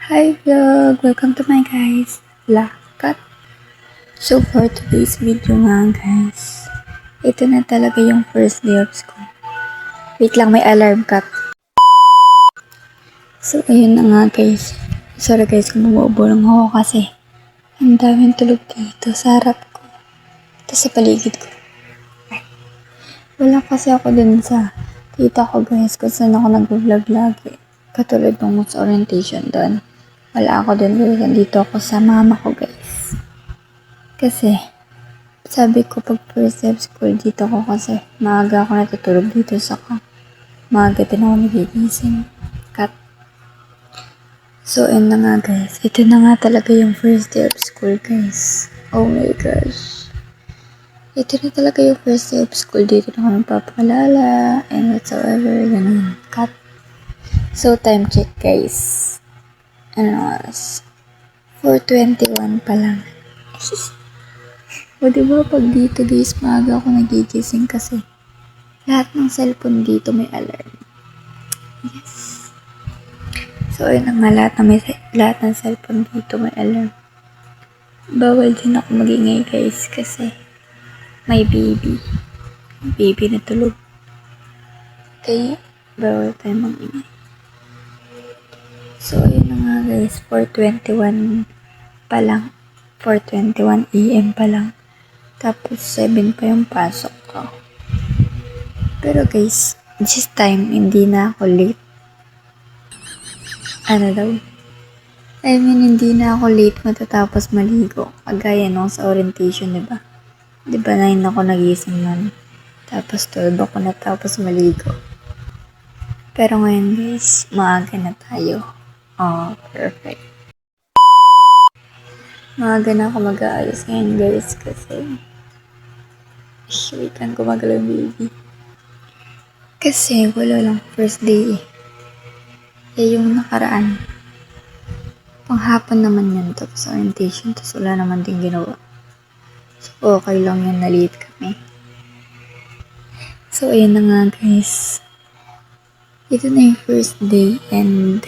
Hi vlog! Welcome to my guys vlog. So for today's video nga guys, ito na talaga yung first day of school. Wait lang, may alarm cut. So ayun na nga guys. Sorry guys kung bumubulang ako kasi ang daming tulog dito sa harap ko. Ito sa paligid ko. Wala kasi ako dun sa tita ko guys kung saan ako nag-vlog lagi. Katulad nung sa orientation doon. Wala ako dun guys. Nandito ako sa mama ko guys. Kasi sabi ko pag first day of school dito ko kasi maaga ako natutulog dito sa maaga din ako nagigising. So yun na nga guys. Ito na nga talaga yung first day of school guys. Oh my gosh. Ito na talaga yung first day of school. Dito na ako nagpapalala and whatsoever. Ganun. Cut. So, time check guys. Ano oras? 4:21 pa lang. O diba pag dito guys, maaga ako nagigising kasi lahat ng cellphone dito may alarm. Yes. So, ayun na nga lahat ng cellphone dito may alarm. Bawal din ako magingay guys kasi may baby. Baby na tulog. Kaya, bawal tayo mag-ingay. So, ayun na nga guys. 4:21 pa lang. 4:21 AM pa lang. Tapos, 7 pa yung pasok ko. Pero guys, this time, hindi na ako late. Ano daw? I mean, hindi na ako late matatapos maligo. Kagaya nung sa orientation, diba? Diba 9 ako nagising nun. Tapos 12 ako natapos maligo. Pero ngayon guys, maaga na tayo. Oh, perfect. Maaga na ako mag-aayos ngayon guys kasi wait lang gumagalaw yung baby. Kasi wala lang first day eh. Yung nakaraan. Panghapon naman yun tapos orientation tapos wala naman din ginawa. So, okay lang yun, na-late kami. So, ayun na nga guys. Ito na yung first day and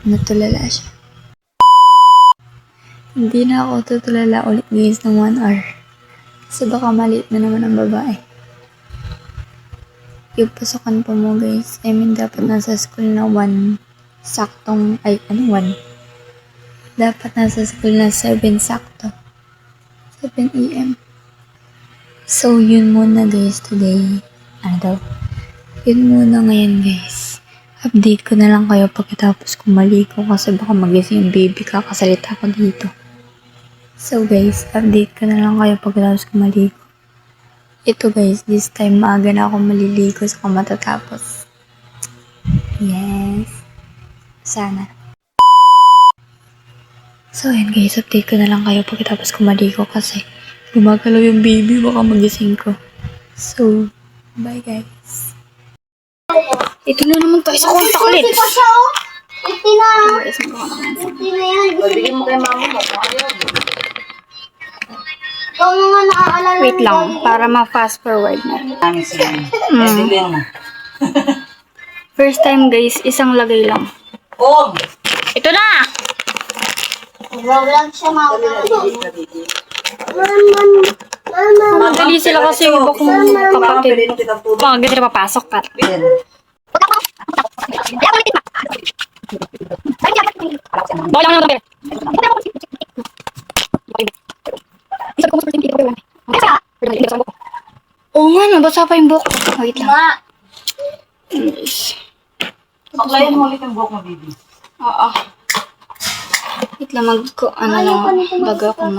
natulala siya. Hindi na ako tutulala ulit guys ng 1 hour. Kasi baka maliit na naman ang babae. Yung pasukan pa mo guys. I mean, dapat nasa school na 1 saktong, 1. Dapat nasa school na 7 sakto. 7 AM. So, yun muna guys today. Ano daw? Yun muna ngayon guys. Update ko na lang kayo pagkatapos kumaligo kasi baka magising yung baby kakasalita ko dito. So guys, update ko na lang kayo pagkatapos kumaligo. Ito guys, this time maaga na ako maliligo sa matatapos. Yes. Sana. So, ayan guys, update ko na lang kayo pagkatapos kumaligo kasi gumagalaw yung baby, baka magising ko. So, bye guys. Ito na naman tayo sa contact lens. Ito na yan. Bigyan mo kay mama mo. Ikaw na nga naaalala. Wait lang, para ma-fast forward na. First time guys, isang lagay lang. Oh! Ito na! Nag-vlog siya mga Madali sila kasi yung iba kong kapatid. Baka ganito na papasok ka. Bawal lang naman. Oo nga, nabasa pa yung buhok. Wait lang. Paglayan mo ulit yung buhok mo, baby. Oo. Wait lang, baga kung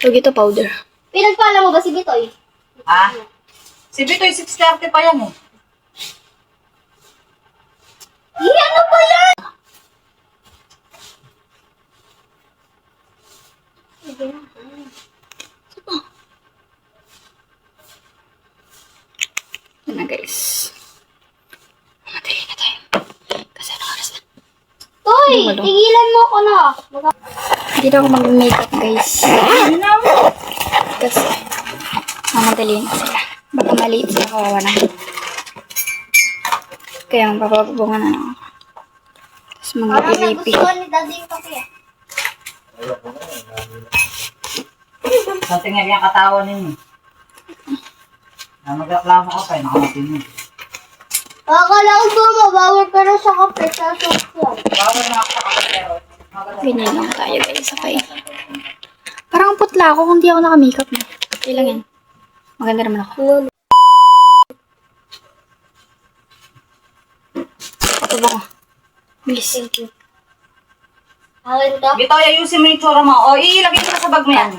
Huwag ito powder. Pinagpala mo ba si Bitoy? Ha? Si Bitoy, 6:30 pa yan eh. Ano ba yan? Ito na guys. Madali na tayo. Kasi anong oras na? Toy, tigilan mo ako na. Hindi na ako mag-makeup guys. Kasi mamadali na sila. Baka maliit sila kawawa na. Kaya magpapabungan na ako. Tapos mga Parang pilipi. nagustuhan ni Daddy yung kape. Sa tingin yung katawan ninyo. Magreklamo ka pa, nakamatin mo. Akala ko ba mabawal pero sa kape sa social. Bawal na ako sa kapatero. Ganyan lang tayo guys, okay? Parang ang putla ako kung di ako naka-makeup na. Okay lang yan. Maganda naman ako. Ito ba ko? Bilis. Thank you. Akin to? Bitoy, ayusin mo yung tsura mo. O, ilagay mo na sa bag mo yan.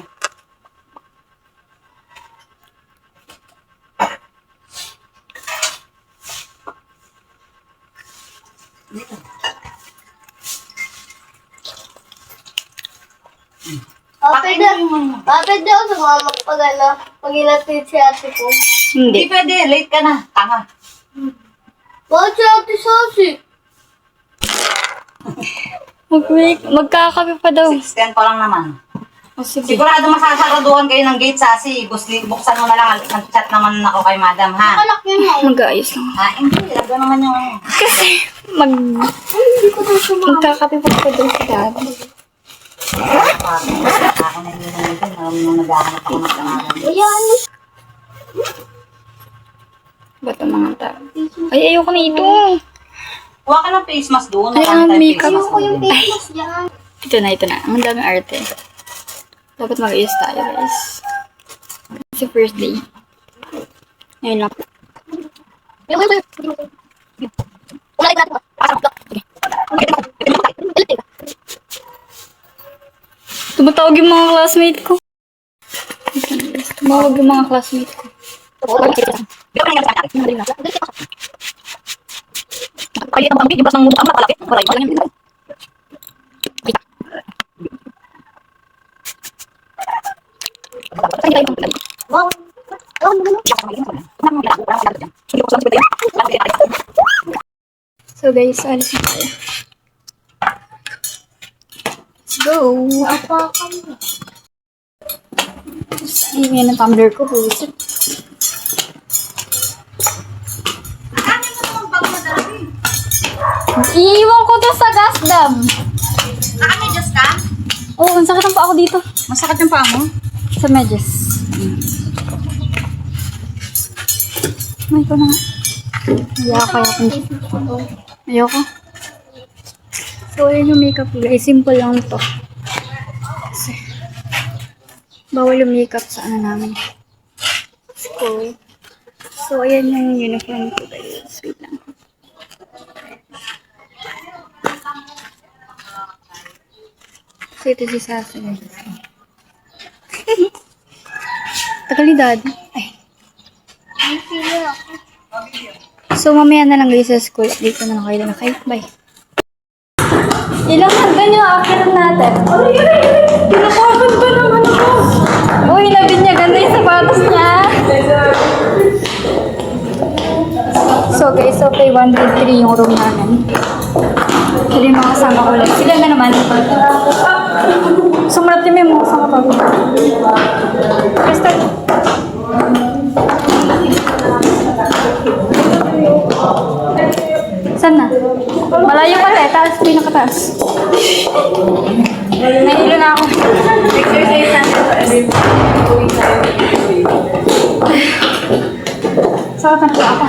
Kapit daw sumama pag pag ilatid si ate ko. Hindi Hindi. pwede, late ka na. Tanga. Bakit si ate Sosi? Magkakape pa daw. 6:10 pa lang naman. O sige. Sigurado masasaraduhan kayo ng gate, Sasi. Buksan mo na lang. Nag-chat naman ako kay madam, ha? Kalak yun na. Mag-aayos lang. Ha, hindi. Lagyan naman yung ano. Kasi, Hindi ko na sumama. magkakape pa daw si daddy. Ako na yun lang ito. Nung naghahanap ako ng pangalan. Ayan. Ba't ang mga tao? Ay, ayoko na ito. Kuha ka ng face mask doon. Ay, ang makeup. Ayoko yung face mask dyan. Ito na, ito na. Ang daming arte. Dapat mag-ayos tayo, guys. Kasi first day. Ngayon lang. Tumatawag yung mga classmate ko. Tumawag yung mga classmate ko. So guys, alis na tayo. Let's go. Apa kami? Hindi ng tumbler ko. Busit. Iiwan ko to sa gas dam. Naka-medyas ka? Oh, ang sakit ang paa ko dito. Masakit yung paa mo? Sa medyas. Ay, ko na nga. Ayoko. So, ayan yung makeup guys. Simple lang to. Kasi, bawal yung makeup sa ano namin. School. So, ayan yung uniform ko guys. Wait lang. So, ito si Sasa guys. Tagal ni Daddy. Ay. Ang sila ako. So, mamaya na lang guys sa school. Dito na lang kayo na kayo. Bye. Ilang hanggan yung akiran natin. Pinapagod ba naman ako? Uy, nabinyagan na yung sapatos niya. So guys, okay, 103 yung room namin. Sila yung mga kasama ko lang. Sila na naman. Sumulat yung may mga kasama ko. Basta. Saan na? Malayo pa tayo. Taas, pinakataas. Nahilo na ako. Exercise na. Saan ka na ako?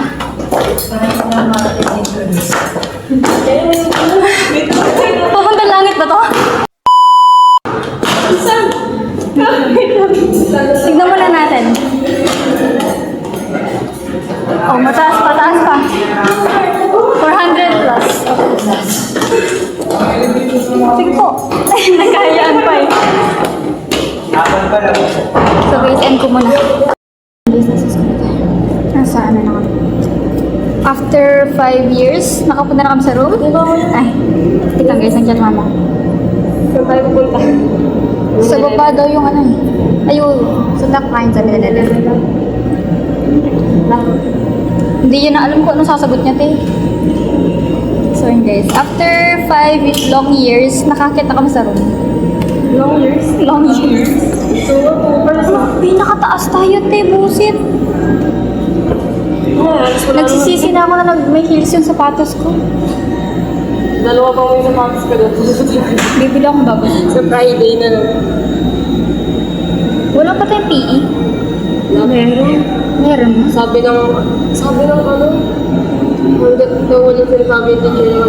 Papunta langit ba to? Tignan muna natin. Oh, mataas pa pa. 400 plus. Sige po. Nagkayaan pa eh. So guys, end ko muna. Nasa ano na kami. After 5 years, nakapunta na kami sa room. Ay, tika guys, nandiyan mama. So, tayo pupunta. Sa baba daw yung ano eh. Ayun, sa duck line sabi nila. Hindi yun na alam ko anong sasagot niya, te. So yun guys, after 5 long years, nakakita kami sa room. Long years? Long years. So, pinakataas tayo, te, busit. Nagsisisi na ako na may heels yung sapatos ko. Dalawa pa mo yung sapatos ko doon. Bibili akong bago. Sa Friday na lang. Wala pa tayong PE. Meron. Meron na. Sabi ng ano, hanggat daw walang sinasabi ng teacher na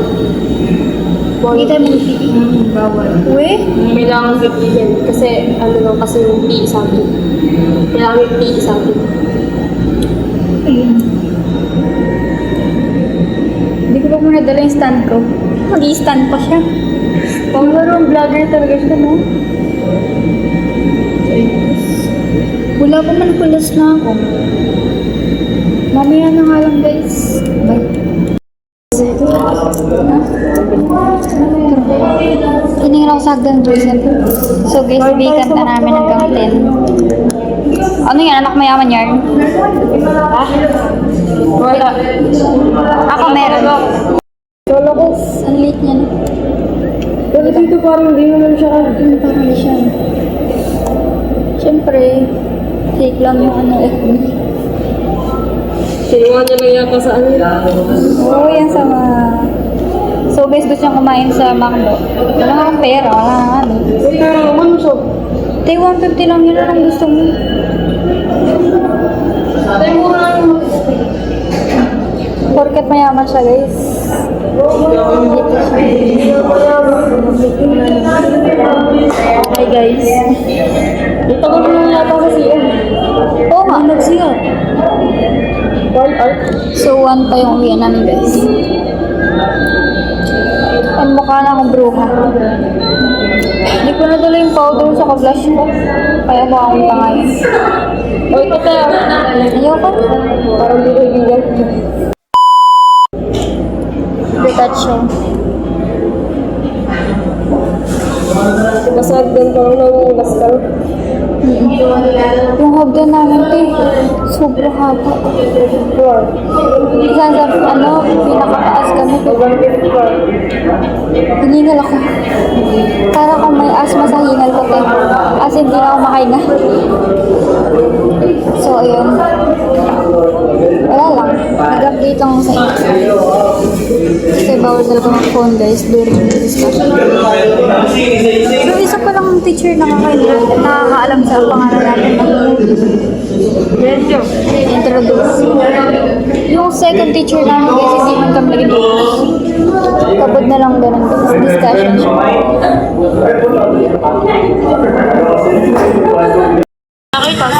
Hindi tayo mag-PE. bawal. Uwe? Kailangan sabihin kasi ano lang kasi yung PE subject. Kailangan yung PE subject. Ayun. Hindi ko pa muna dala yung stand ko. Mag-i-stand pa siya. Panglarong vlogger talaga siya, no? Wala pa man kulas na ako. Mamaya na nga lang guys. Bye. Tiningin ako sa hagdan Joseph. So guys, bigat na namin hanggang 10. Ano yan? Anak mayaman yan? Wala. Ako meron. Lolo ko. Ang late niya na. Pero dito parang hindi naman siya. Parang hindi siya. Siyempre, fake lang yung ano FB. Sinuha niya lang yata sa ano. Oo, yan sa mga... So guys, gusto niyang kumain sa McDo. Wala nga akong pera, wala nga ano. Pero naman siya. Tay, 150 lang yun ang gusto mo. Tayo mura lang yung Porket mayaman siya guys. Dito siya. Okay guys. Ito ko naman yata sa CM. Oo nga. Nagsiya. One art. So 1 pa yung uwi namin guys. Ang mukha na akong bruha. Hindi ko na dala yung powder sa ka-blush ko. Kaya mukha akong tanga yun. O ito tayo. Ayoko. Parang di kaibigan. Pikachu. Masag din pa lang ng baskal. Yung hagdan namin, sobrang haba. Isa sa, pinakataas kami. Hiningal ako. Para kung may asma sa hingal ko, as in, hindi na ako makahinga. So, ayun. Wala lang. Nag-update lang ako sa inyo. Kasi bawal talaga mag-phone guys during the discussion. So, isa pa lang teacher na nakakaalam sa pangalan natin. Medyo. Introduce. Yung second teacher namin guys, hindi man kami nag-introduce. Kapag na lang ganun guys. Discussion siya.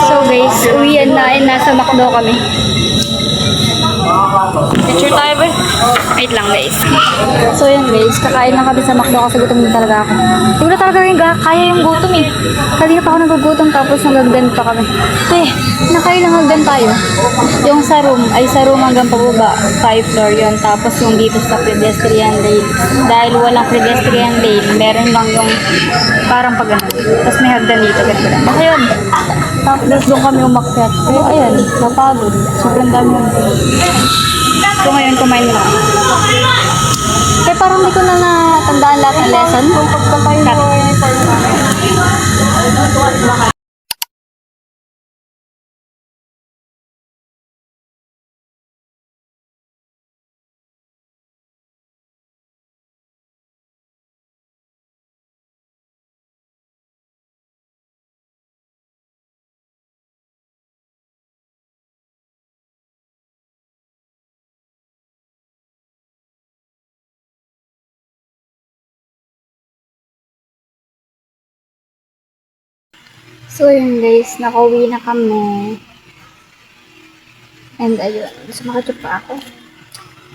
So guys, uwian na and nasa McDo kami. Picture tayo ba? Wait lang guys. So yun guys, kakain lang kami sa McDo kasi gutom din talaga ako. Hindi ko na talaga kaya yung gutom eh. Kanina pa ako nagugutom tapos nagagdan pa kami. Nakailang hagdan tayo. Yung sa room hanggang pababa, 5 floor yun. Tapos yung dito sa pedestrian lane. Dahil walang pedestrian lane, meron lang yung parang pag ganun. Tapos may hagdan dito, ganito lang. Baka yun. Tapos doon kami umakyat. Pero ayan, napagod. Sobrang dami yun. So ngayon kumain lang. Kaya parang hindi ko na natandaan lahat ng lesson. Cut. So yun guys, nakauwi na kami. And ayun, sumakit pa ako.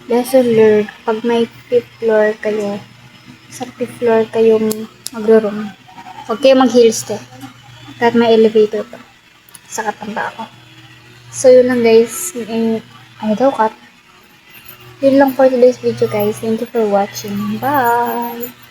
Lesson learned, pag may 5th floor kayo, sa 5th floor kayong magro-room, huwag kayo mag-heels kahit may elevator pa. Sakat ang ba ako. So yun lang guys, cut. Yun lang for today's video guys. Thank you for watching. Bye!